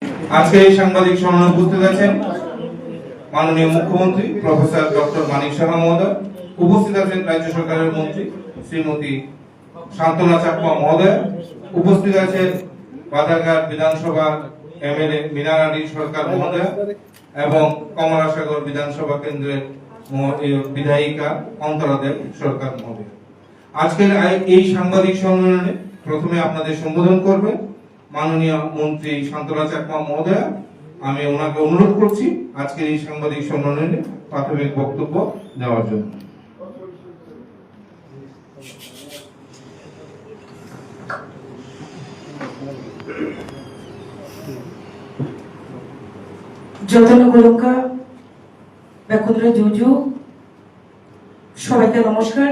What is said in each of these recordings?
আজকে এই সাংবাদিক সম্মেলনে উপস্থিত আছেন মাননীয় মুখ্যমন্ত্রী প্রফেসর ডক্টর মানিক সাহা মহোদয়, উপস্থিত আছেন রাজ্য সরকারের মন্ত্রী শ্রীমতী শান্তনা চাকমা মহোদয়, উপস্থিত আছেন বাধারঘাট বিধানসভা এমএলএ মিনার আলী সরকার মহোদয় এবং কমলাসাগর বিধানসভা কেন্দ্রের বিধায়িকা অন্তরা দেব সরকার মহোদয়। আজকের এই সাংবাদিক সম্মেলনে প্রথমে আপনাদের সম্বোধন করবে মাননীয় মন্ত্রী শান্তনা চাকমা মহোদয়। আমি ওনাকে অনুরোধ করছি আজকের এই সাংবাদিক সম্মেলনে প্রাথমিক বক্তব্য দেওয়ার জন্য। যতনগরঙ্কা বেকুন্দ্রা জুজু, সবাইকে নমস্কার।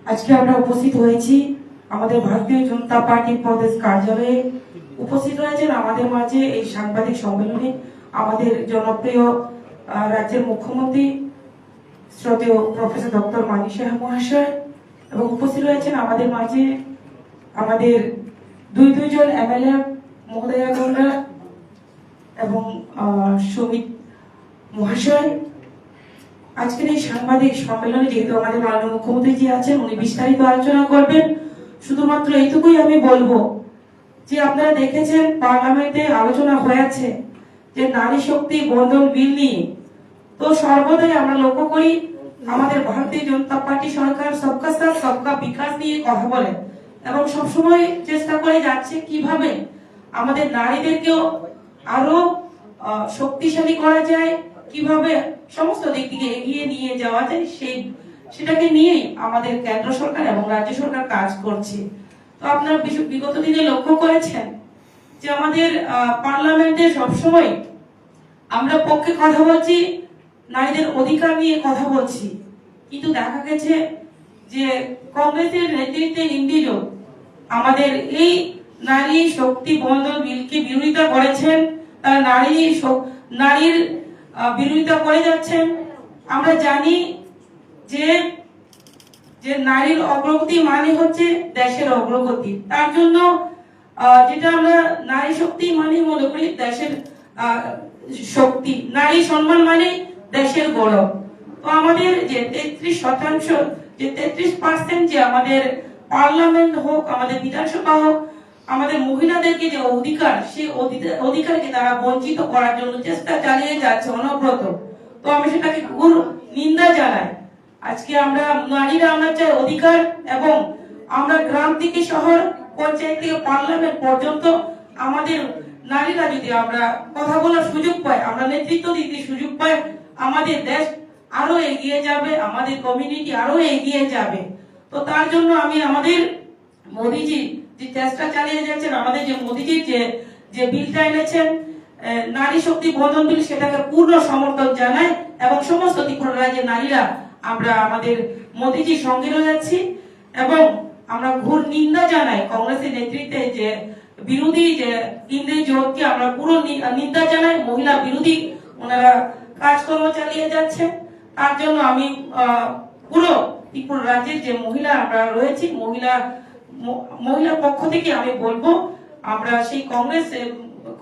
আজকে আমরা উপস্থিত হয়েছি আমাদের ভারতীয় জনতা পার্টির প্রদেশ কার্যালয়ে। উপস্থিত হয়েছেন আমাদের মাঝে এই সাংবাদিক সম্মেলনে আমাদের জনপ্রিয় রাজ্যের মুখ্যমন্ত্রী শ্রদ্ধেয় প্রফেসর ডক্টর মানিক সাহা মহাশয়, এবং উপস্থিত রয়েছেন আমাদের মাঝে আমাদের দুইজন এমএলএ মহোদয়গণরা এবং সুমিত মহাশয়। আজকের এই সাংবাদিক সম্মেলনে যেহেতু আমাদের মাননীয় মুখ্যমন্ত্রী জি আছেন, উনি বিস্তারিত আলোচনা করবেন। শুধুমাত্র এইটুকুই আমি বলবো যে আপনারা দেখেছেন পার্লামেন্টে আলোচনা হয়েছে যে নারী শক্তি বন্ধন বিল নিয়ে। তো সর্বদাই আমরা লক্ষ্য করি আমাদের ভারতীয় জনতা পার্টি সরকার সবকা সাথ সবকা বিকাশ নিয়ে কথা বলে এবং সবসময় চেষ্টা করে যাচ্ছে কিভাবে আমাদের নারীদেরকেও আরো শক্তিশালী করা যায়, কিভাবে সমস্ত দিক থেকে এগিয়ে নিয়ে যাওয়া যায়, সেটাকে নিয়েই আমাদের কেন্দ্র সরকার এবং রাজ্য সরকার কাজ করছে। তো আপনারা বিগত দিনে লক্ষ্য করেছেন যে আমাদের পার্লামেন্টে সবসময় আমরা পক্ষে কথা বলছি, নারীদের অধিকার নিয়ে কথা বলছি, কিন্তু দেখা গেছে যে কংগ্রেসের নেতৃত্বে ইন্ডিজো আমাদের এই নারী শক্তি বন্ধন বিলকে বিরোধিতা করেছেন, তারা নারীর বিরোধিতা করে যাচ্ছেন। আমরা জানি যে নারীর অগ্রগতি মানে হচ্ছে দেশের অগ্রগতি। তার জন্য যেটা আমরা নারী শক্তি মানে মনে করি দেশের শক্তি, নারী সম্মান মানে দেশের গৌরব। তো আমাদের যে 33% যে 33% যে আমাদের পার্লামেন্ট হোক, আমাদের বিধানসভা হোক, আমাদের মহিলাদেরকে যে অধিকার, সেই অধিকারকে তারা বঞ্চিত করার জন্য চেষ্টা চালিয়ে যাচ্ছে অনবরত। তো আমি সেটাকে ঘোর নিন্দা জানাই। আজকে আমরা নারীরা আমরা চাই অধিকার, এবং আমরা গ্রাম থেকে শহর, পঞ্চায়েত থেকে পার্লামেন্ট পর্যন্ত আমাদের নারীরা যদি আমরা কথা বলার সুযোগ পাই, আমরা নেতৃত্ব দিতে সুযোগ পাই, আমাদের দেশ আরো এগিয়ে যাবে, আমাদের কমিউনিটি আরো এগিয়ে যাবে। তো তার জন্য আমি আমাদের মোদিজি যে চেষ্টা চালিয়ে যাচ্ছেন, আমাদের যে মোদিজির যে বিলটা এনেছেন নারী শক্তি বন্ধন বিল, সেটাকে পূর্ণ সমর্থন জানাই এবং সমস্ত ত্রিপুরা রাজ্যের নারীরা আমরা আমাদের মোদিজির সঙ্গে রয়েছি। এবং আমরা ঘোর নিন্দা জানাই কংগ্রেসের নেতৃত্বে যে বিরোধী যে ইংরেজি জোটকে আমরা পুরো নিন্দা জানাই। মহিলা বিরোধী ওনারা কাজকর্ম চালিয়ে যাচ্ছে। তার জন্য আমি পুরো ত্রিপুরা রাজ্যের যে মহিলা আমরা রয়েছি, মহিলার পক্ষ থেকে আমি বলবো আমরা সেই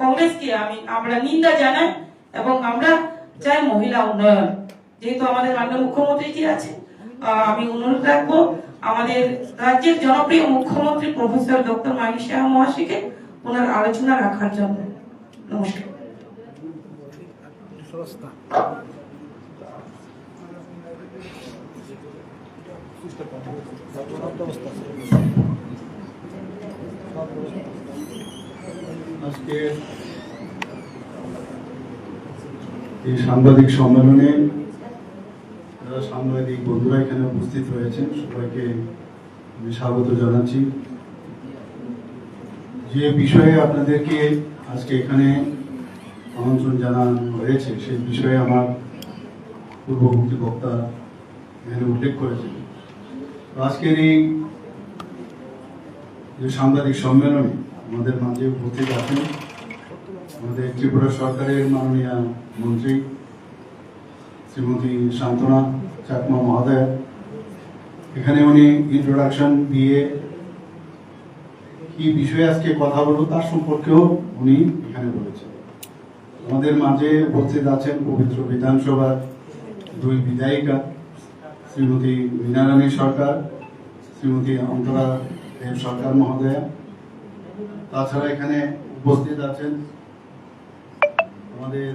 কংগ্রেসকে আমরা নিন্দা জানাই এবং আমরা চাই মহিলা উন্নয়ন। যেহেতু আমাদের মাননীয় মুখ্যমন্ত্রী জি আছে, আমি অনুরোধ রাখবো আমাদের রাজ্যের জনপ্রিয় মুখ্যমন্ত্রী প্রফেসর ডক্টর মানিক সাহা মহাশয়কে ওনার আলোচনা রাখার জন্য। নমস্কার। আজকে এই সাংবাদিক সম্মেলনে যারা সাংবাদিক বন্ধুরা এখানে উপস্থিত রয়েছেন সবাইকে আমি স্বাগত জানাচ্ছি। যে বিষয়ে আপনাদেরকে আজকে এখানে আমন্ত্রণ জানানো হয়েছে সেই বিষয়ে আমার পূর্ববর্তী বক্তা এখানে উল্লেখ করেছেন। আজকের এই যে সাংবাদিক সম্মেলনে আমাদের মাঝে উপস্থিত আছেন আমাদের ত্রিপুরা সরকারের মাননীয় মন্ত্রী শ্রীমতী শান্তনা চাকমা মহোদয়। এখানে উনি ইন্ট্রোডাকশন দিয়ে কি বিষয়ে আজকে কথা বলবো তার সম্পর্কেও উনি এখানে বলেছেন। আমাদের মাঝে উপস্থিত আছেন পবিত্র বিধানসভার দুই বিধায়িকা, শ্রীমতী মীনা রানী সরকার, শ্রীমতী অন্তরা দেব সরকার মহোদয়া। তাছাড়া এখানে উপস্থিত আছেন আমাদের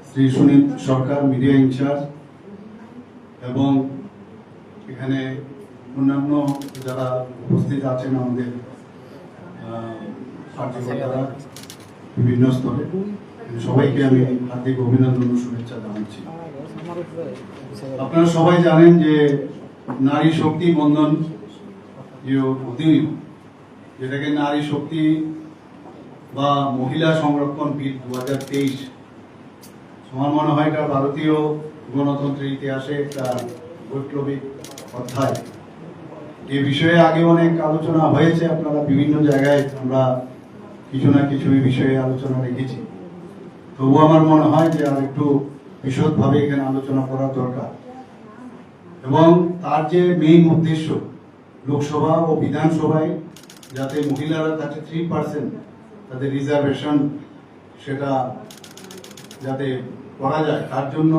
শ্রী সুনীত সরকার, মিডিয়া ইনচার্জ, এবং এখানে অন্যান্য যারা উপস্থিত আছেন আমাদের কার্যকর্তারা বিভিন্ন স্তরে, সবাইকে আমি হার্দিক অভিনন্দন ও শুভেচ্ছা জানাচ্ছি। আপনারা সবাই জানেন যে নারী শক্তি বন্ধন যে অধিনিয়ম, যেটাকে নারী শক্তি বা মহিলা সংরক্ষণ বিল 2023, আমার মনে হয় এটা ভারতীয় গণতন্ত্রের ইতিহাসে একটা বৈপ্লবিক অধ্যায়। এই বিষয়ে আগে অনেক আলোচনা হয়েছে, আপনারা বিভিন্ন জায়গায় আমরা কিছু না কিছু এই বিষয়ে আলোচনা রেখেছি। তবুও আমার মনে হয় যে আর একটু বিশদভাবে এখানে আলোচনা করা দরকার। এবং তার যে মেইন উদ্দেশ্য, লোকসভা ও বিধানসভায় যাতে মহিলারা 33% তাদের রিজার্ভেশন সেটা যাতে করা যায়, তার জন্য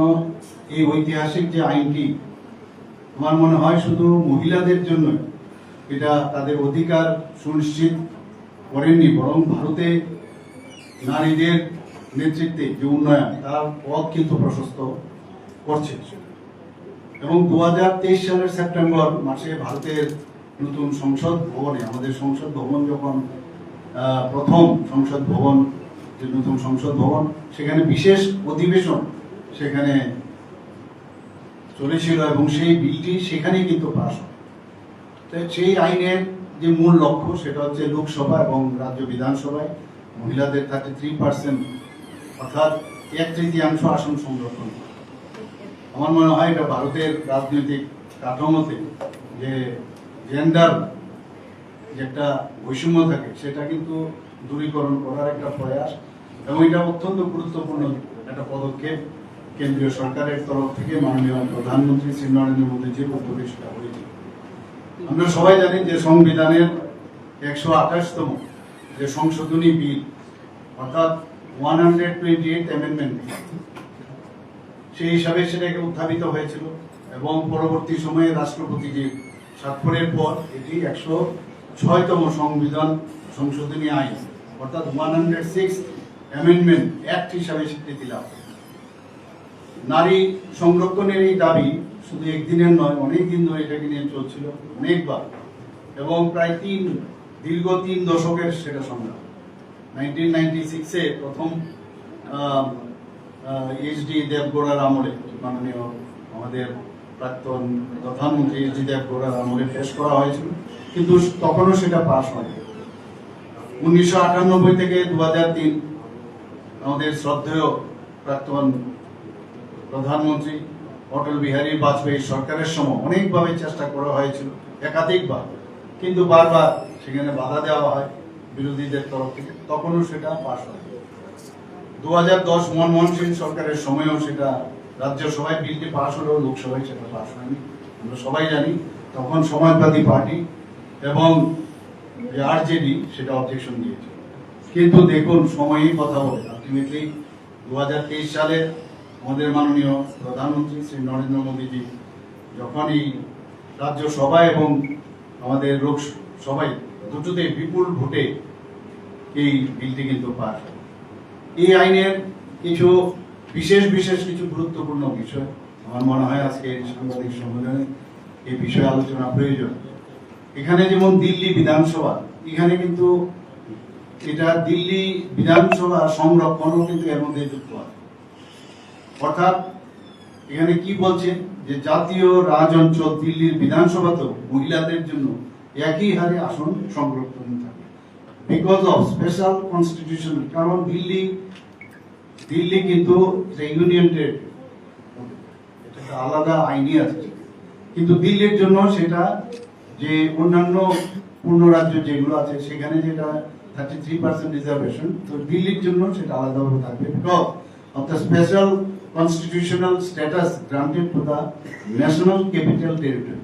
এই ঐতিহাসিক যে আইনটি আমার মনে হয় শুধু মহিলাদের জন্য এটা তাদের অধিকার সুনিশ্চিত করেননি, বরং ভারতে নারীদের নেতৃত্বে যে উন্নয়ন তার পথ কিন্তু প্রশস্ত করছে। এবং 2023 সালের সেপ্টেম্বর মাসে ভারতের নতুন সংসদ ভবনে, আমাদের সংসদ ভবন যখন প্রথম সংসদ ভবন, যে নতুন সংসদ ভবন, সেখানে বিশেষ অধিবেশন সেখানে চলেছিল এবং সেই বিলটি সেখানেই কিন্তু পাস হয়। তো সেই আইনের যে মূল লক্ষ্য সেটা হচ্ছে লোকসভা এবং রাজ্য বিধানসভায় মহিলাদের 33%, অর্থাৎ 1/3 আসন সংরক্ষণ। আমার মনে হয় এটা ভারতের রাজনৈতিক কাঠামোতে যে জেন্ডার যে একটা বৈষম্য থাকে সেটা কিন্তু দূরীকরণ করার একটা প্রয়াস, এবং এটা অত্যন্ত গুরুত্বপূর্ণ একটা পদক্ষেপ কেন্দ্রীয় সরকারের তরফ থেকে মাননীয় প্রধানমন্ত্রী শ্রী নরেন্দ্র মোদীজির উদ্যোগে সেটা হয়েছে। আমরা সবাই জানি যে সংবিধানের 128তম যে সংশোধনী বিল, অর্থাৎ 128 অ্যামেন্ডমেন্ট, সেই হিসাবে সেটাকে উত্থাপিত হয়েছিল এবং পরবর্তী সময়ে রাষ্ট্রপতি যে স্বাক্ষরের পর এটি 106তম সংবিধান সংশোধনী আইন, অর্থাৎ 106 অ্যামেন্ডমেন্ট অ্যাক্ট হিসাবে স্বীকৃতি লাভ। নারী সংরক্ষণের এই দাবি শুধু একদিনের নয়, অনেক দিন ধরে এটাকে নিয়ে চলছিল, অনেকবার, এবং প্রায় দীর্ঘ 3 দশকের সেটা সংগ্রাম। 1996-এ প্রথম এইচডি দেবগৌড়ার আমলে, মাননীয় আমাদের প্রাক্তন প্রধানমন্ত্রী এইচডি দেবগৌড়ার আমলে পেশ করা হয়েছিল, কিন্তু তখনও সেটা পাস হয়নি। 1998 থেকে 2003 আমাদের শ্রদ্ধেয় প্রাক্তন প্রধানমন্ত্রী অটল বিহারী বাজপেয়ী সরকারের সময় অনেকভাবে চেষ্টা করা হয়েছিল, একাধিকবার, কিন্তু বারবার সেখানে বাধা দেওয়া হয় বিরোধীদের তরফ থেকে, তখনও সেটা পাস হয়। 2010 মনমোহন সিং সরকারের সময়ও সেটা রাজ্যসভায় বিলটি পাস হলেও লোকসভায় সেটা পাস হয়নি। আমরা সবাই জানি তখন সমাজবাদী পার্টি এবং আরজেডি সেটা অবজেকশন দিয়েছে। কিন্তু দেখুন, সময়ই কথা বলে। আলটিমেটলি 2023 সালে আমাদের মাননীয় প্রধানমন্ত্রী শ্রী নরেন্দ্র মোদীজি যখন এই রাজ্যসভা এবং আমাদের লোকসভায় দুটোতে বিপুল ভোটে এই বিলটি কিন্তু পাস হয়। এই আইনের কিছু বিশেষ কিছু গুরুত্বপূর্ণ বিষয় আমার মনে হয় আজকে সাংবাদিক সম্মেলনে এই বিষয়ে আলোচনা প্রয়োজন। এখানে যেমন দিল্লি বিধানসভা, এখানে কিন্তু এটা দিল্লি বিধানসভা সংরক্ষণও কিন্তু এর মধ্যে যুক্ত আছে। অর্থাৎ এখানে কি বলছে যে জাতীয় রাজ অঞ্চল দিল্লির বিধানসভাতেও মহিলাদের জন্য একই হারে আসন সংরক্ষণ থাকে, বিকজ অফ স্পেশাল কনস্টিটিউশন। কারণ দিল্লি কিন্তু ইউনিয়ন টেরিটরি, এটা আলাদা আইনি আছে, কিন্তু দিল্লির জন্য সেটা যে অন্যান্য পূর্ণ রাজ্য যেগুলো আছে সেখানে যেটা 33% রিজার্ভেশন, তো দিল্লির জন্য সেটা আলাদাভাবে থাকবে, because of the special constitutional status granted to the national capital territory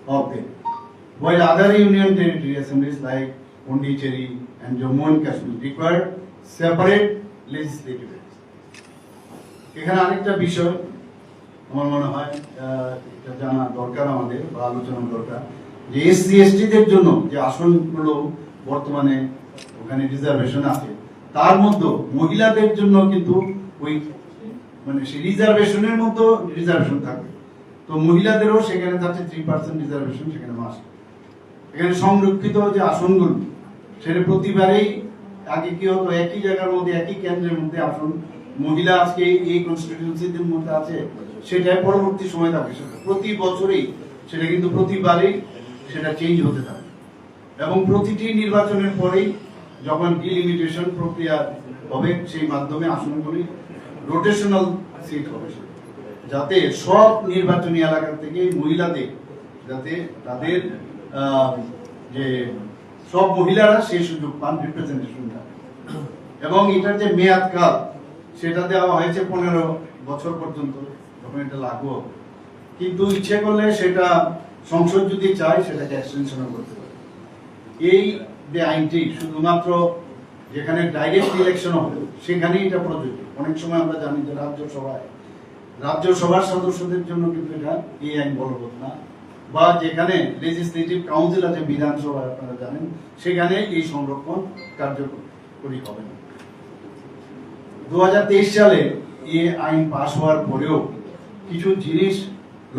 of them, while other union territory assemblies like Pondicherry and Jammu and Kashmir require separate legislative acts. এখানে আরেকটা বিষয় আমার মনে হয় এটা জানা দরকার আমাদের বা আলোচনা দরকার যে এসসি এসটিদের জন্য যে আসনগুলো বর্তমানে ওখানে রিজার্ভেশন আছে তার মধ্যে মহিলাদের জন্য কিন্তু ওই মানে সেই রিজার্ভেশনের মতো রিজার্ভেশন থাকবে। তো মহিলাদেরও সেখানে যাচ্ছে 3% রিজার্ভেশন সেখানে মাস। এখানে সংরক্ষিত যে আসনগুলো সেটা প্রতিবারেই আগে কি হতো একই জায়গার মধ্যে একই কেন্দ্রের মধ্যে আসন মহিলা আজকে এই কনস্টিটিউয়েন্সিদের মধ্যে আছে সেটাই পরবর্তী সময় থাকে সেটা প্রতি বছরই সেটা কিন্তু প্রতিবারেই সেটা চেঞ্জ হতে থাকে এবং প্রতিটি নির্বাচনের পরেই যখন ডিলিমিটেশন প্রক্রিয়া হবে সেই মাধ্যমে আসনগুলি রোটেশনাল সিট হবে যাতে সব নির্বাচনী এলাকা থেকে মহিলাদের যাতে তাদের যে সব মহিলারা সেই সুযোগ পান রিপ্রেজেন্টেশনটা এবং এটার যে মেয়াদ কাল সেটা দেওয়া হয়েছে 15 বছর পর্যন্ত যখন এটা লাগু হবে কিন্তু ইচ্ছে করলে সেটা সংসদ যদি চায় সেটাকে এক্সটেনশনও করতে পারে। এই যে আইনটি শুধুমাত্র যেখানে ডাইরেক্ট ইলেকশন হবে সেখানেই এটা প্রযোজ্য। অনেক সময় আমরা জানি যে রাজ্যসভার সদস্যদের জন্য কিন্তু এটা এই আইন বলবৎ না বা যেখানে লেজিসলেটিভ কাউন্সিল আছে বিধানসভা আপনারা জানেন সেখানে এই সংরক্ষণ কার্যকরী হবে না। 2023 সালে এই আইন পাস হওয়ার পরেও কিছু জিনিস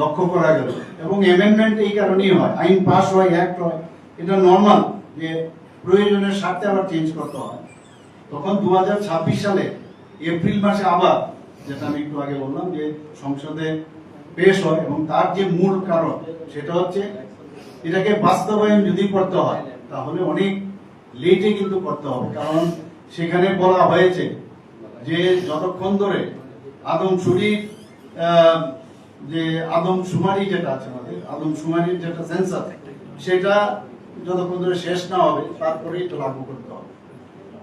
লক্ষ্য করা গেল এবং অ্যামেন্ডমেন্ট এই কারণেই হয় আইন পাস হয় অ্যাক্ট হয় এটা নর্মাল যে প্রয়োজনের স্বার্থে আবার চেঞ্জ করতে হয়। তখন 2026 সালে এপ্রিল মাসে আবার যেটা আমি একটু আগে বললাম যে সংসদে পেশ হয় এবং তার যে মূল কারণ সেটা হচ্ছে এটাকে বাস্তবায়ন যদি করতে হয় তাহলে অনেক লেটে কিন্তু করতে হবে কারণ সেখানে বলা হয়েছে যে যতক্ষণ ধরে আদমশুমারি যেটা আছে আমাদের আদমশুমারির যেটা সেন্সাস সেটা যতক্ষণ ধরে শেষ না হবে তারপরে এটা লাগু করতে হবে।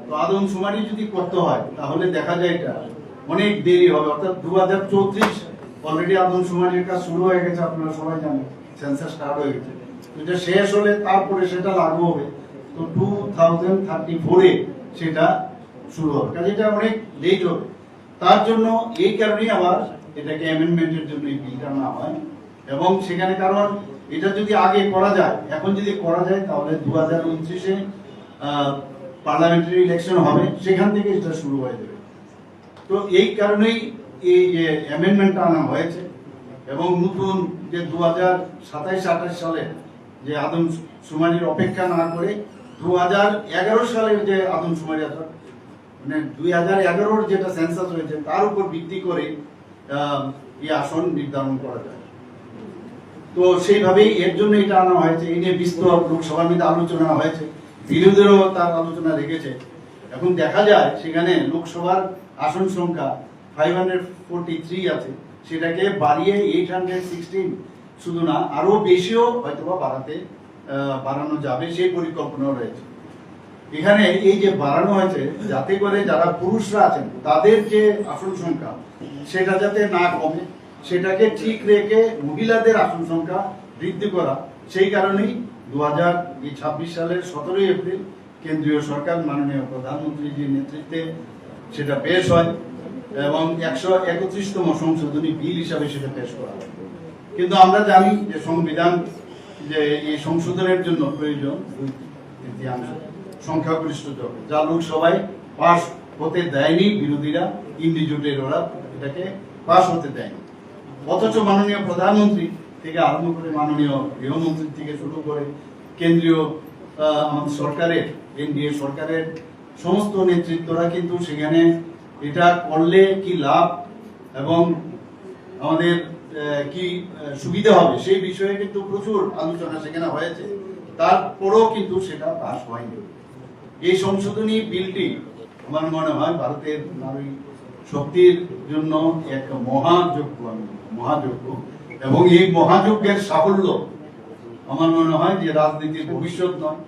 তো আদমশুমারি যদি করতে হয় তাহলে দেখা যায় এটা অনেক দেরি হবে অর্থাৎ 2034 অলরেডি আদমশুমারির কাজ শুরু হয়ে গেছে আপনারা সবাই জানেন সেন্সাস স্টার্ট হয়ে গেছে এটা শেষ হলে তারপরে সেটা লাগু হবে তো 2034 এ সেটা শুরু হবে কাজে এটা অনেক লেট হবে। তার জন্য এই কারণেই আবার এটাকে অ্যামেন্ডমেন্টের জন্য এই বিলটা আনা হয় এবং সেখানে কারণ এটা যদি আগে করা যায় এখন যদি করা যায় তাহলে 2029 এ পার্লামেন্টারি ইলেকশন হবে সেখান থেকে এটা শুরু হয়ে যাবে। তো এই কারণেই এই যে অ্যামেন্ডমেন্টটা আনা হয়েছে এবং নতুন যে 2027-28 সালে যে আদমশুমারির অপেক্ষা না করে 2011 সালের যে আদমশুমারি আছে মানে 2011-র যেটা সেন্সাস হয়েছে তার উপর ভিত্তি করে এই আসন নির্ধারণ করা যায়। তো সেইভাবেই এর জন্য এটা আনা হয়েছে এই নিয়ে বিস্তর লোকসভার মধ্যে আলোচনা হয়েছে বিরোধীরাও তার আলোচনা রেখেছে। এখন দেখা যায় সেখানে লোকসভার আসন সংখ্যা 543 আছে সেটাকে বাড়িয়ে 816 শুধু না আরো বেশিও হয়তোবা বাড়ানো যাবে সেই পরিকল্পনা রয়েছে। এখানে এই যে বাড়ানো হয়েছে যাতে করে যারা পুরুষরা আছেন তাদের যে আসন সংখ্যা সেটা যাতে না কমে সেটাকে ঠিক রেখে মহিলাদের আসন সংখ্যা বৃদ্ধি করা সেই কারণেই 2026 সালের 17 এপ্রিল কেন্দ্রীয় সরকার মাননীয় প্রধানমন্ত্রীজির নেতৃত্বে সেটা পেশ হয় এবং 131তম সংশোধনী বিল হিসাবে সেটা পেশ করা হয়। কিন্তু আমরা জানি যে সংবিধান যে এই সংশোধনের জন্য প্রয়োজন 2/3 সংখ্যাগরিষ্ঠ যা লোকসভায় পাশ হতে দেয়নি বিরোধীরা ইন্ডিজোটের ওরা এটাকে পাশ হতে দেয়নি। অথচ মাননীয় প্রধানমন্ত্রী থেকে আরম্ভ করে মাননীয় গৃহমন্ত্রী থেকে শুরু করে কেন্দ্রীয় আমাদের সরকারের এনডিএ সরকারের সমস্ত নেতৃত্বরা কিন্তু সেখানে এটা করলে কি লাভ এবং আমাদের কি সুবিধা হবে সেই বিষয়ে কিন্তু প্রচুর আলোচনা সেখানে হয়েছে তারপরেও কিন্তু সেটা পাস হয়নি। এই সংশোধনী বিলটি আমার মনে হয় ভারতের নারী শক্তির জন্য এক মহাযজ্ঞ এবং এই মহাযজ্ঞের সাফল্য আমার মনে হয় যে রাজনীতির ভবিষ্যৎ নয়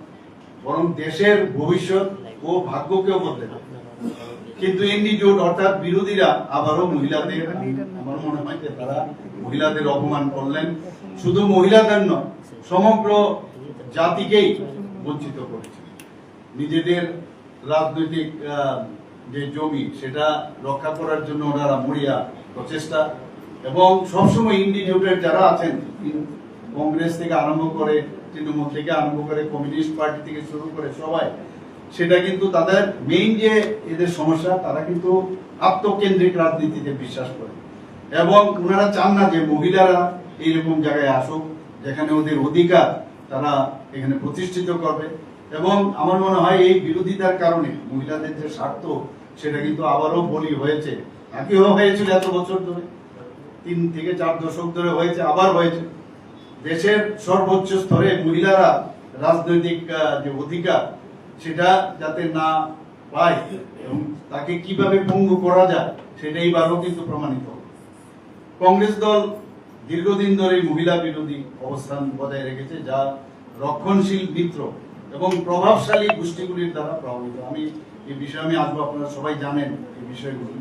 বরং দেশের ভবিষ্যৎ ও ভাগ্যকেও বদলে দেবে। কিন্তু ইন্ডিজোট অর্থাৎ বিরোধীরা আবারও মহিলাদের আমার মনে হয় যে তারা মহিলাদের অপমান করলেন শুধু মহিলাদের নয় সমগ্র জাতিকেই বঞ্চিত করেছে। নিজেদের রাজনৈতিক যে জমি সেটা রক্ষা করার জন্য ওনারা মরিয়া প্রচেষ্টা, এবং সবসময় ইন্ডি জোটের যারা আছেন, কংগ্রেস থেকে আরম্ভ করে, তৃণমূল থেকে আরম্ভ করে, কমিউনিস্ট পার্টি থেকে শুরু করে সবাই, সেটা কিন্তু তাদের মেইন যে এদের সমস্যা, তারা কিন্তু আত্মকেন্দ্রিক রাজনীতিতে বিশ্বাস করে এবং ওনারা চান না যে মহিলারা এইরকম জায়গায় আসুক যেখানে ওদের অধিকার তারা এখানে প্রতিষ্ঠিত করবে। এবং আমার মনে হয় এই বিরোধিতার কারণে মহিলাদের যে স্বার্থ সেটা কিন্তু আবারও বলি হয়েছে, আগেও হয়েছিল এত বছর ধরে, 3 থেকে 4 দশক ধরে হয়েছে, আবার হয়েছে। দেশের সর্বোচ্চ স্তরে মহিলারা রাজনৈতিক যে অধিকার সেটা যাতে না পায় এবং তাকে কিভাবে পঙ্গু করা যায় সেটা এইবারও কিন্তু প্রমাণিত। কংগ্রেস দল দীর্ঘদিন ধরে মহিলা বিরোধী অবস্থান বজায় রেখেছে, যা রক্ষণশীল মিত্র এবং প্রভাবশালী গোষ্ঠীগুলির দ্বারা প্রভাবিত। আমি এই বিষয়ে আমি আসবো, আপনারা সবাই জানেন এই বিষয়গুলি।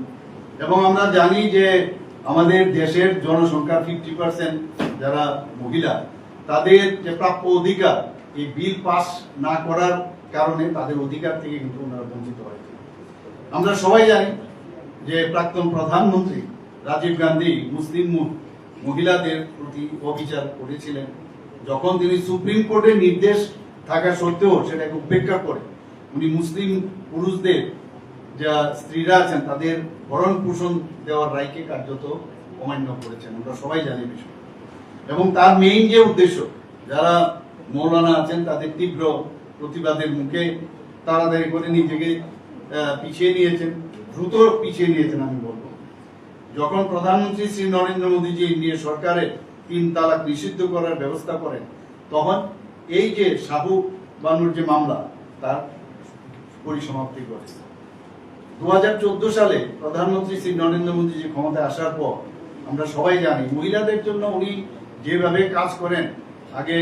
এবং আমরা জানি যে আমাদের দেশের জনসংখ্যার 50% যারা মহিলা, তাদের যে প্রাপ্য অধিকার এই বিল পাস না করার কারণে তাদের অধিকার থেকে কিন্তু ওনারা বঞ্চিত হয়েছে। আমরা সবাই জানি যে প্রাক্তন প্রধানমন্ত্রী রাজীব গান্ধী মুসলিম মহিলাদের প্রতি অবিচার করেছিলেন, যখন তিনি সুপ্রিম কোর্টের নির্দেশ থাকা সত্ত্বেও সেটাকে উপেক্ষা করে উনি মুসলিম পুরুষদের যা স্ত্রীরা আছেন তাদের ভরণ পোষণ দেওয়ার রায়কে কার্যত অমান্য করেছেন। আমরা সবাই জানি বিষয়। এবং তার মেইন যে উদ্দেশ্য, যারা মৌলানা আছেন তাদের তীব্র প্রতিবাদের মুখে তাড়াতাড়ি করে নিজেকে পিছিয়ে নিয়েছেন, দ্রুত পিছিয়ে নিয়েছেন। আমি বলবো, যখন প্রধানমন্ত্রী শ্রী নরেন্দ্র মোদীজি ইন্ডিয়া সরকারের 3 তালাক নিষিদ্ধ করার ব্যবস্থা করেন, তখন এই যে শাহু বানুর যে মামলা তার পরিসমাপ্তি করে। 2014 সালে প্রধানমন্ত্রী শ্রী নরেন্দ্র মোদীজি ক্ষমতায় আসার পর আমরা সবাই জানি মহিলাদের জন্য উনি যেভাবে কাজ করেন, আগে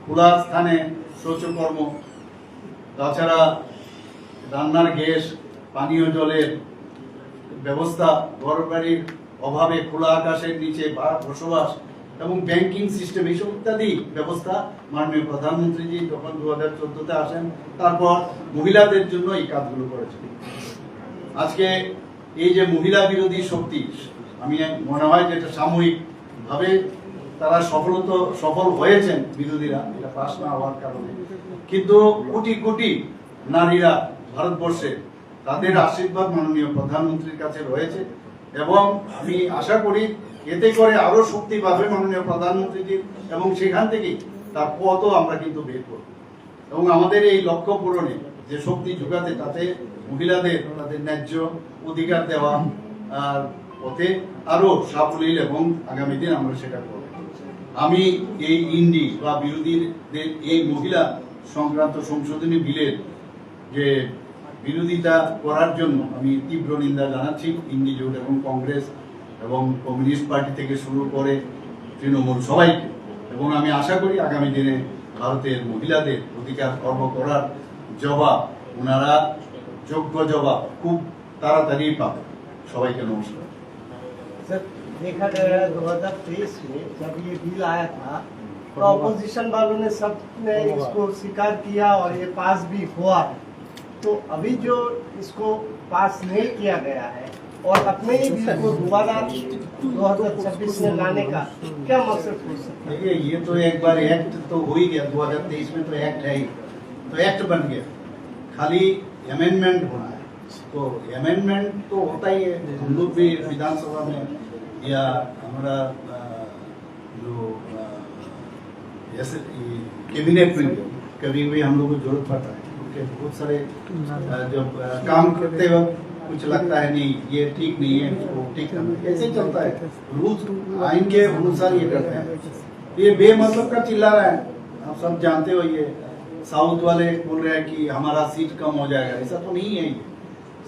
খোলা স্থানে শৌচকর্ম, তাছাড়া রান্নার গ্যাস, পানীয় জলের ব্যবস্থা, ঘরবাড়ির অভাবে খোলা আকাশের নিচে বসবাস এবং ব্যাংকিং সিস্টেম, এইসব ইত্যাদি ব্যবস্থা মাননীয় প্রধানমন্ত্রীজি যখন 2014-তে আসেন তারপর মহিলাদের জন্য এই কাজগুলো করেছেন। আজকে এই যে মহিলা বিরোধী শক্তি, আমি মনে হয় যেটা সাময়িক ভাবে তারা সফল হয়েছেন বিরোধীরা, এটা পাস না হওয়ার কারণে, কিন্তু কোটি কোটি নারীরা ভারতবর্ষে তাদের আশীর্বাদ মাননীয় প্রধানমন্ত্রীর কাছে রয়েছে এবং আমি আশা করি এতে করে আরো শক্তি পাবে মাননীয় প্রধানমন্ত্রীজির এবং সেখান থেকেই তার পথও আমরা কিন্তু বের করব এবং আমাদের এই লক্ষ্য পূরণে যে শক্তি যোগাতে, তাতে মহিলাদের তাদের ন্যায্য অধিকার দেওয়া আর পথে আরো সাবলীল এবং আগামী দিন আমরা সেটা করব। আমি এই ইন্ডি বা বিরোধীদের এই মহিলা সংক্রান্ত সংশোধনী বিলের যে বিরোধিতা করার জন্য আমি তীব্র নিন্দা জানাচ্ছি ইন্ডি জোট এবং কংগ্রেস এবং কমিউনিস্ট পার্টি থেকে শুরু করে তৃণমূল সবাইকে, এবং আমি আশা করি আগামী দিনে ভারতের মহিলাদের অধিকার খর্ব করার জবাব ওনারা যোগ্য জবাব খুব তাড়াতাড়ি পাবে। সবাইকে নমস্কার। सर, देखा गया 2023 में जब ये बिल आया था तो अपोजिशन वालों ने सबने इसको स्वीकार किया और ये पास भी हुआ। तो अभी जो इसको पास नहीं किया गया है और अपने ही बिल को दोबारा 2026 में लाने का क्या मकसद हो सकता है? देखिए, ये तो एक बार एक्ट तो हो ही गया, 2023 में तो एक्ट है ही, तो एक्ट बन गया, खाली अमेंडमेंट होना है। तो अमेंडमेंट तो होता ही है, हम लोग भी विधानसभा में या हमारा जो ऐसे कैबिनेट में कभी भी हम लोग को जरूरत पड़ता है, क्योंकि बहुत सारे जब काम करते वक्त कुछ लगता है नहीं ये ठीक नहीं है, इसको ठीक करना है, ऐसे ही चलता है, रूल्स आइन के अनुसार ये करते हैं। ये बेमतलब का चिल्ला रहा है, आप सब जानते हो। ये साउथ वाले बोल रहे हैं कि हमारा सीट कम हो जाएगा, ऐसा तो नहीं है।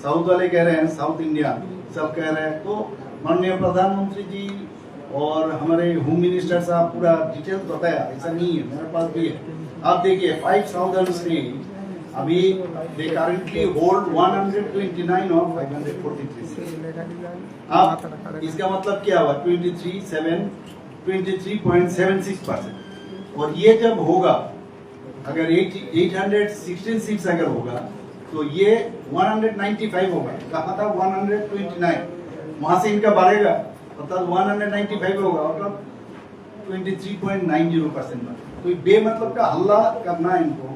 साउथ वाले कह रहे हैं, साउथ इंडिया सब कह रहे हैं। तो माननीय प्रधानमंत्री जी और हमारे होम मिनिस्टर साहब पूरा डिटेल बताया, ऐसा नहीं है, मेरे पास भी है। आप देखिए 5000 स्टेट अभी दे करंटली होल्ड 129 और 543। अब इसका मतलब क्या हुआ? 23.76%। और ये जब होगा अगर 816 सीट्स अगर होगा तो ये 195 होगा, कहा था 129, वहां से इनका बढ़ेगा अर्थात 195 होगा, मतलब 23.90%। तो बेमतलब का हल्ला करना है, इनको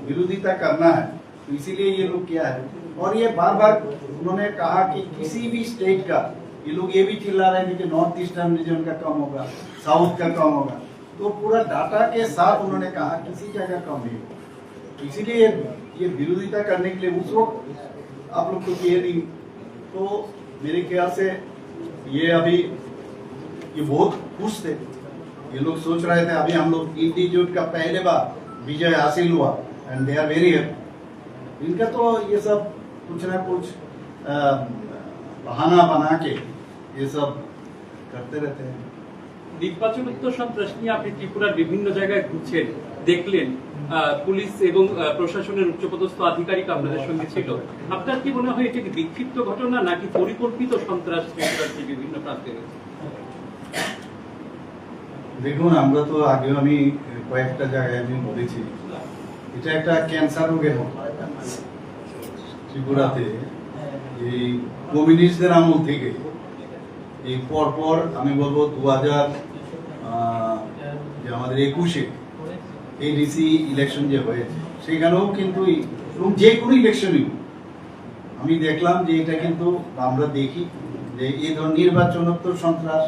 विरोधिता करना है, तो इसीलिए ये लोग किया है। और ये बार बार उन्होंने कहा कि किसी भी स्टेट का, ये लोग ये भी चिल्ला रहे थे कि नॉर्थ ईस्टर्न रीजन का कम होगा, साउथ का कम होगा, तो पूरा डाटा के साथ उन्होंने कहा किसी जगह कम नहीं होगा। तो इसीलिए ये विरोधिता करने के लिए उस वक्त आप लोग को किए नहीं। तो मेरे ख्याल से ये अभी ये बहुत खुश थे, ये लोग सोच रहे थे अभी हम लोग इंस्टीट्यूट का पहले बार विजय हासिल हुआ and they are very happy. इनका तो ये सब कुछ ना कुछ बहाना बना के ये सब करते रहते हैं। নির্বাচনোত্তর সন্ত্রাস নিয়ে আপনি ত্রিপুরার বিভিন্ন জায়গায় ঘুরছেন, দেখলেন পুলিশ এবং প্রশাসনের উচ্চপদস্থ আধিকারিক আপনাদের সঙ্গে ছিল, আপনার কি মনে হয় এটা কি বিক্ষিপ্ত ঘটনা নাকি পরিকল্পিত সন্ত্রাস ত্রিপুরার বিভিন্ন প্রান্তে রয়েছে? দেখুন, আমরা তো আগেও আমি কয়েকটা জায়গায় আমি বলেছি এটা একটা ক্যান্সার রোগের মতো ত্রিপুরাতে। এই কমিউনিস্টদের আমল থেকে এই পরপর আমি বলবো 2000 যে আমাদের 21-এ এডিসি ইলেকশন যে হয়েছে সেখানেও কিন্তু যে কোনো ইলেকশনই আমি দেখলাম যে এটা কিন্তু আমরা দেখি যে এই ধরনের নির্বাচনোত্তর সন্ত্রাস,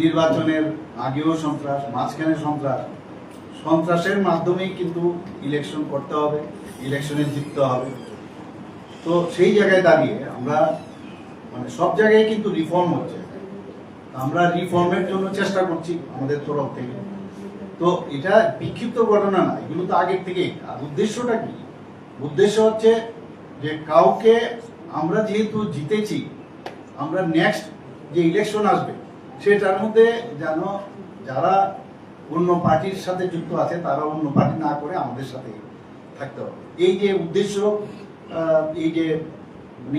নির্বাচনের আগেও সন্ত্রাস, মাঝখানে সন্ত্রাস, সন্ত্রাসের মাধ্যমেই কিন্তু ইলেকশন করতে হবে, ইলেকশনে জিততে হবে। তো সেই জায়গায় দাঁড়িয়ে আমরা মানে সব জায়গায় কিন্তু রিফর্ম হচ্ছে, আমরা রিফর্মের জন্য চেষ্টা করছি আমাদের তরফ থেকে। তো এটা বিক্ষিপ্ত ঘটনা না, এগুলো তো আগের থেকেই। আর উদ্দেশ্যটা কি? উদ্দেশ্য হচ্ছে যে কাউকে আমরা যেহেতু জিতেছি, আমরা নেক্সট যে ইলেকশন আসবে সেটার মধ্যে যেন যারা অন্য পার্টির সাথে যুক্ত আছে তারা অন্য পার্টি না করে আমাদের সাথে থাকতে হবে। এই যে উদ্দেশ্য, এই যে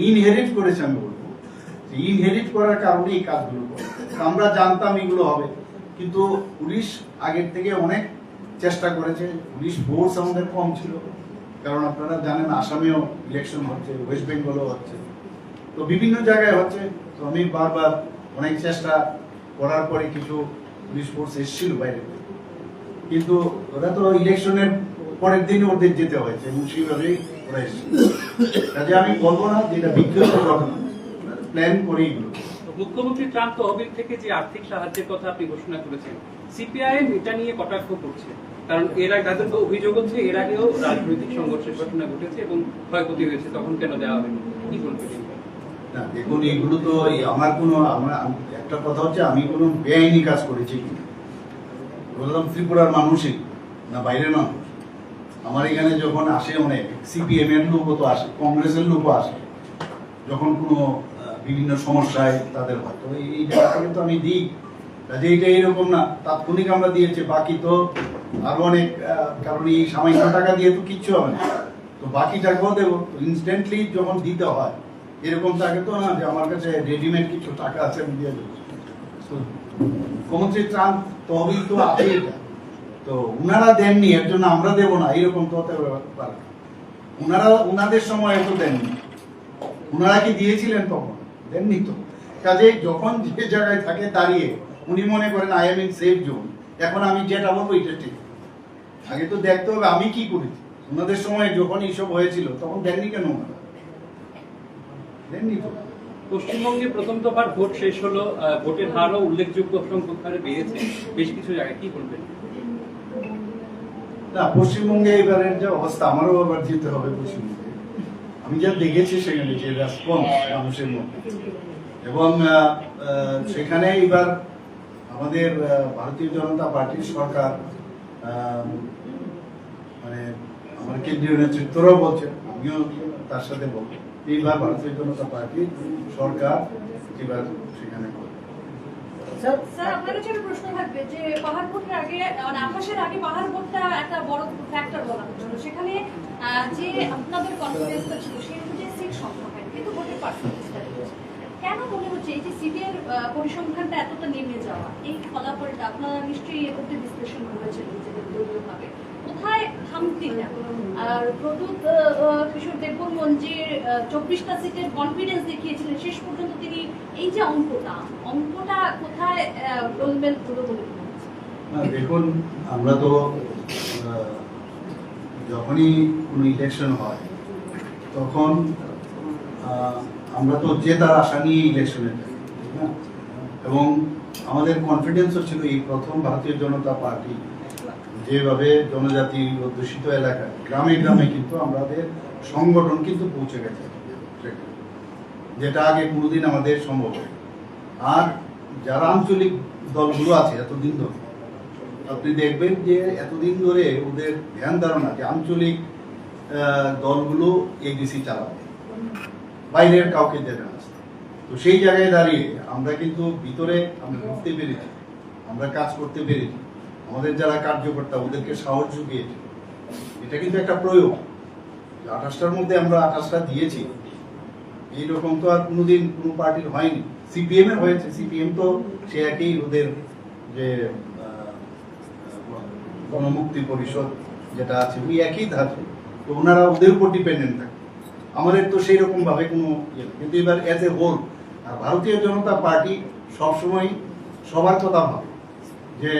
ইনহেরিট করেছে, আমি বলবো ইনহেরিট করার কারণে এই কাজগুলো করে। আমরা জানতাম এগুলো হবে, কিন্তু পুলিশ আগের থেকে অনেক চেষ্টা করেছে। পুলিশ ফোর্স আমাদের কম ছিল, কারণ আপনারা জানেন আসামেও ইলেকশন হচ্ছে, ওয়েস্ট বেঙ্গলও হচ্ছে, তো বিভিন্ন জায়গায় হচ্ছে। তো আমি বারবার অনেক চেষ্টা করার পরে কিছু পুলিশ ফোর্স এসেছিল বাইরে, কিন্তু ওরা তো ইলেকশনের পরের দিন ওদের যেতে হয়েছে এবং সেইভাবেই ওরা এসেছিল। কাজে আমি বলবো না যে এটা বিক্ষিপ্ত ঘটনা, প্ল্যান করে এগুলো। মুখ্যমন্ত্রী ট্রাম্প তহবিল থেকে যে আর্থিক সাহায্যের কথা আপনি ঘোষণা করেছেন, সিপিআইএম এটা নিয়ে কটাক্ষ করছে, কারণ এর আগে তাদের অভিযোগ হচ্ছে এর আগেও রাজনৈতিক সংঘর্ষের ঘটনা ঘটেছে এবং ক্ষয়ক্ষতি হয়েছে, তখন কেন দেওয়া হয়নি? কি বলবেন? না দেখুন, এগুলো তো আমার কোনো একটা কথা হচ্ছে আমি কোনো বেআইনি কাজ করেছি কিনা বললাম ত্রিপুরার মানুষই না বাইরের মানুষ। আমার এখানে যখন আসে অনেক সিপিএম এর লোকও তো আসে, কংগ্রেসের লোকও আসে, যখন কোনো বিভিন্ন সমস্যায় তাদের হয়, তো এই জায়গা থেকে তো আমি দিই। কাজে এইটা এইরকম না তাৎক্ষণিক আমরা দিয়েছি, বাকি তো আরো অনেক, কারণ এই সামান্য টাকা দিয়ে তো কিচ্ছু হবে না, তো বাকি টাকাও দেবো। ইনস্ট্যান্টলি যখন দিতে হয় এরকম থাকে তো না যে আমার কাছে রেডিমেড কিছু টাকা আছে আমি দিয়ে দেবো। মুখ্যমন্ত্রী ত্রাণ তহবিল তো আছে, এটা তো উনারা দেননি এর জন্য আমরা দেবো না, এরকম তো হতে পারে। উনাদের সময় তো দেননি, উনারা কি দিয়েছিলেন তখন? দেননি তো। কাজে যখন যে জায়গায় থাকে দাঁড়িয়ে উনি মনে করেন I am in safe zone, এখন আমি যেটা বলবো এটা ঠিক। আগে তো দেখতে হবে আমি কি করেছি। ওনাদের সময় যখন এইসব হয়েছিল তখন দেননি কেন ওনারা? দেননি তো। পশ্চিমবঙ্গে প্রথম দফার ভোট শেষ হলো, ভোটের হারও উল্লেখযোগ্য সংখ্যক হারে বেড়েছে বেশ কিছু জায়গায়, কি বলবেন? না পশ্চিমবঙ্গে এবারের যে অবস্থা, আমারও আবার যেতে হবে পশ্চিমবঙ্গে। আমি যা দেখেছি সেখানে যে রেসপন্স মানুষের মধ্যে, এবং সেখানে এবার আমাদের ভারতীয় জনতা পার্টির সরকার, মানে আমার কেন্দ্রীয় নেতৃত্বরাও বলছেন, আমিও তার সাথে বলবো, এইবার ভারতীয় জনতা পার্টির সরকার এবার সেখানে স্যার আপনার কাছে একটা প্রশ্ন থাকবে যে পাহাড় ভোটের আগে মানে আকাশের আগে পাহাড় ভোটটা একটা বড় ফ্যাক্টর বলা হচ্ছিল, সেখানে যে আপনাদের কনফিডেন্সটা ছিল সেই অনুযায়ী সিট সংখ্যা হয়, কিন্তু ভোটের পার্সেন্টেজটা কেন মনে হচ্ছে এই যে সিটের পরিসংখ্যানটা এতটা নেমে যাওয়া, এই ফলাফলটা আপনারা নিশ্চয়ই এর মধ্যে বিশ্লেষণ করেছেন নিজেদের দলীয়ভাবে, কোথায় খামতিটা? আর প্রদ্যুৎ কিশোর দেববর্মন যে 24টা সিটের কনফিডেন্স দেখিয়েছিলেন, শেষ পর্যন্ত তিনি এই যে অঙ্কটা কোথায় গোলমেল হলো বলে মনে হচ্ছে? না, দেখুন, আমরা তো যখনই কোনো ইলেকশন হয় তখন আমরা তো জেতার আশা নিয়ে ইলেকশনে যাই, ঠিক না? এবং আমাদের কনফিডেন্সও ছিল এই প্রথম ভারতীয় জনতা পার্টি যেভাবে জনজাতি অধ্যুষিত এলাকায় গ্রামে গ্রামে কিন্তু আমাদের সংগঠন কিন্তু পৌঁছে গেছে, যেটা আগে কোনোদিন আমাদের সম্ভব হয়। আর যারা আঞ্চলিক দলগুলো আছে এতদিন ধরে, আপনি দেখবেন যে এতদিন ধরে ওদের ধ্যান ধারণা যে আঞ্চলিক দলগুলো এডিসি চালাবে, বাইরের কাউকে দেবে না। তো সেই জায়গায় দাঁড়িয়ে আমরা কিন্তু ভিতরে আমরা ঢুকতে পেরেছি, আমরা কাজ করতে পেরেছি, আমাদের যারা কার্যকর্তা ওদেরকে সাহস জুগিয়েছে। এটা কিন্তু একটা প্রয়োগ। 28টার মধ্যে আমরা 28টা দিয়েছি, এইরকম তো আর কোনোদিন কোনো পার্টির হয়নি। সিপিএম এর হয়েছে, সিপিএম তো সে একই ওদের যে গণমুক্তি পরিষদ যেটা আছে ওই একই ধাঁচে, তো ওনারা ওদের উপর ডিপেন্ডেন্ট থাকে। আমাদের তো সেই রকম ভাবে কোনো কিন্তু এবার এজ এ হোল আর ভারতীয় জনতা পার্টি সবসময় সবার কথা ভাবে যে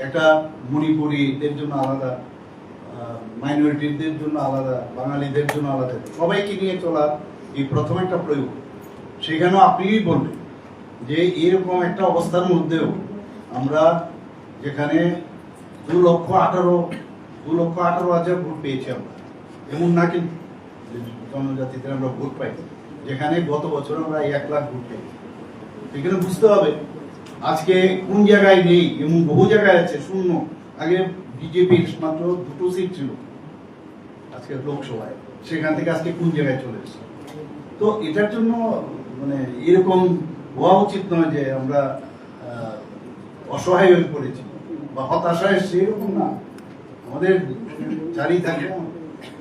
একটা মণিপুরীদের জন্য আলাদা, মাইনরিটিদের জন্য আলাদা, বাঙালিদের জন্য আলাদা, সবাইকে নিয়ে চলার এই প্রথম একটা প্রয়োগ। সেখানেও আপনিই বললেন যে এরকম একটা অবস্থার মধ্যেও আমরা যেখানে 2,18,000 ভোট পেয়েছি আমরা, এমন না কিন্তু জনজাতিতে আমরা ভোট পাই, যেখানে গত বছর আমরা 1 লাখ ভোট পেয়েছি। এখানে বুঝতে হবে আজকে কোন জায়গায় নেই, এমন বহু জায়গায় আছে শূন্য। আগে বিজেপির মাত্র 2টো সিট ছিল আজকে লোকসভায়, সেখান থেকে আজকে কোন জায়গায় চলে এসেছে। তো এটার জন্য মানে এরকম হওয়া উচিত নয় যে আমরা অসহায় হয়ে পড়েছি বা হতাশা এসছে, এরকম না। আমাদের জারি থাকে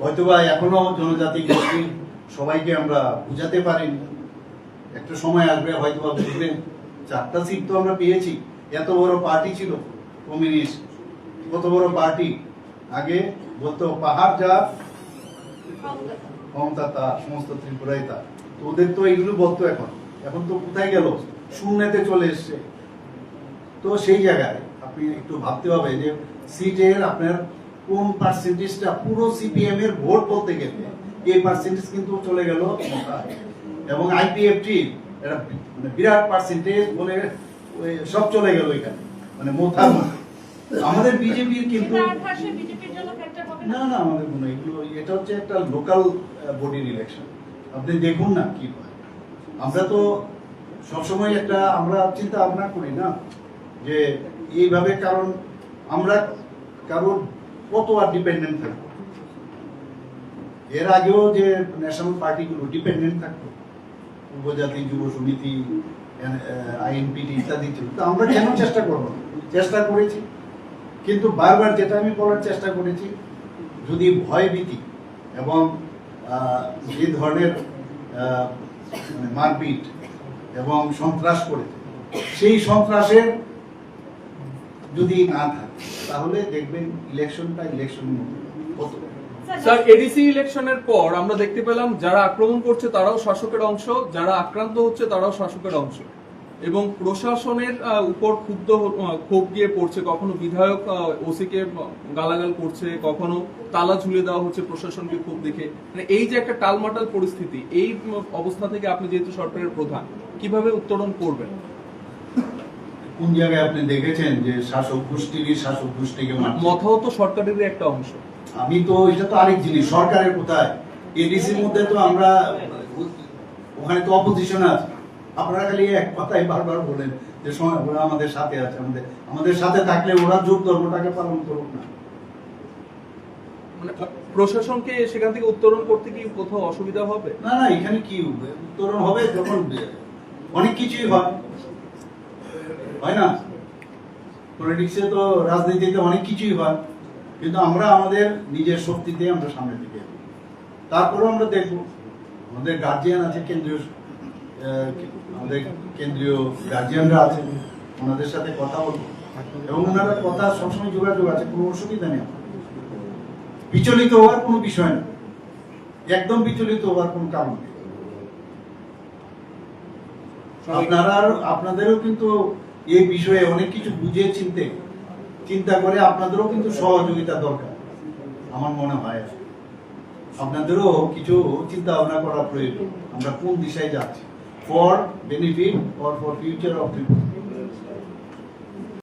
হয়তোবা এখনো জনজাতি গোষ্ঠী সবাইকে আমরা বুঝাতে পারিনি, একটা সময় আসবে হয়তোবা বুঝবেন। 4টা সিট তো আমরা পেয়েছি, এত বড় পার্টি ছিল কমিউনিস্ট, কত বড় পার্টি। আগে বলতো পাহাড় যা ক্ষমতা তা, সমস্ত ত্রিপুরাই তা। তো ওদের তো এইগুলো বলতো, এখন তো কোথায় গেল, শূন্যতে চলে এসছে। তো সেই জায়গায় আপনি একটু ভাবতে হবে যে সিটের আপনার কোন পার্সেন্টেজটা, পুরো সিপিএম এর ভোট বলতে গেলে এই পার্সেন্টেজ কিন্তু চলে গেল এবং আইপিএফটি এটা মানে বিরাট পার্সেন্টেজ বলে সব চলে গেল এখানে, মানে মোথার মতো। আমাদের বিজেপির কিন্তু না না আমাদের কোনো এগুলো, এটা হচ্ছে একটা লোকাল বডির ইলেকশন। আপনি দেখুন না কি হয়। আমরা তো সবসময় একটা আমরা চিন্তা ভাবনা করি না যে এইভাবে, কারণ আমরা কারণ কত আর ডিপেন্ডেন্ট থাকবো। এর আগেও যে ন্যাশনাল পার্টিগুলো ডিপেন্ডেন্ট থাকতো, উপজাতি যুব সমিতি, আইএনপিটি ইত্যাদি ছিল, তো আমরা কেন চেষ্টা করবো? চেষ্টা করেছি, কিন্তু বারবার যেটা আমি বলার চেষ্টা করেছি, যদি ভয়ভীতি এবং যে ধরনের মানে মারপিট এবং সন্ত্রাস করেছে, সেই সন্ত্রাসের যদি না থাকে তাহলে দেখবেন ইলেকশনটা ইলেকশনের মধ্যে হতো। স্যার, এডিসি ইলেকশনের পর আমরা দেখতে পেলাম যারা আক্রমণ করছে তারাও শাসকের অংশ, যারা আক্রান্ত হচ্ছে তারাও শাসকের অংশ, এবং প্রশাসনের উপর ক্ষোভ গিয়ে পড়ছে। কখনো বিধায়ক ওসিকে গালাগাল করছে, কখনো তালা ঝুলে দেওয়া হচ্ছে প্রশাসনকে ক্ষোভ দেখে। মানে এই যে একটা টালমাটাল পরিস্থিতি, এই অবস্থা থেকে আপনি যেহেতু সরকারের প্রধান, কিভাবে উত্তরণ করবেন? কোন জায়গায় আপনি দেখেছেন যে শাসক গোষ্ঠীকে মথাও তো সরকারেরই একটা অংশ। আমি তো এটা তো আরেক জিনিস, সরকারের কোথায়? এডিসির মধ্যে তো আমরা ওখানে তো অপোজিশন আছে। আপনারা খালি এক কথাই বারবার বলেন যে ওরা আমাদের সাথে আছে, আমাদের সাথে থাকলে ওরা যোগ ধর্মটাকে পালন করুক না। মানে প্রশাসনকে সেখান থেকে উত্তরণ করতে কি কোথাও অসুবিধা হবে? না না, এখানে কি উত্তরণ হবে? যখন অনেক কিছুই হয় না, পলিটিক্সে তো, রাজনীতিতে অনেক কিছুই হয়, কিন্তু আমরা আমাদের নিজের শক্তিতে আমরা সামনের দিকে, তারপরেও আমরা দেখবো আমাদের গার্জিয়ান আছে, আমাদের কেন্দ্রীয় গার্জিয়ানরা আছেন, ওনাদের সাথে কথা বলবো এবং ওনারা কথা সবসময় যোগাযোগ আছে, কোনো অসুবিধা নেই। বিচলিত হওয়ার কোনো বিষয় না, একদম বিচলিত হওয়ার কোনো কারণ নেই। আপনাদেরও কিন্তু এই বিষয়ে অনেক কিছু বুঝে চিন্তা করে আপনাদেরও কিন্তু সহযোগিতা দরকার আমার মনে হয়। আপনাদেরও কিছু চিন্তা ভাবনা করা প্রয়োজন, আমরা কোন দিশায় যাচ্ছি, for benefit or for future of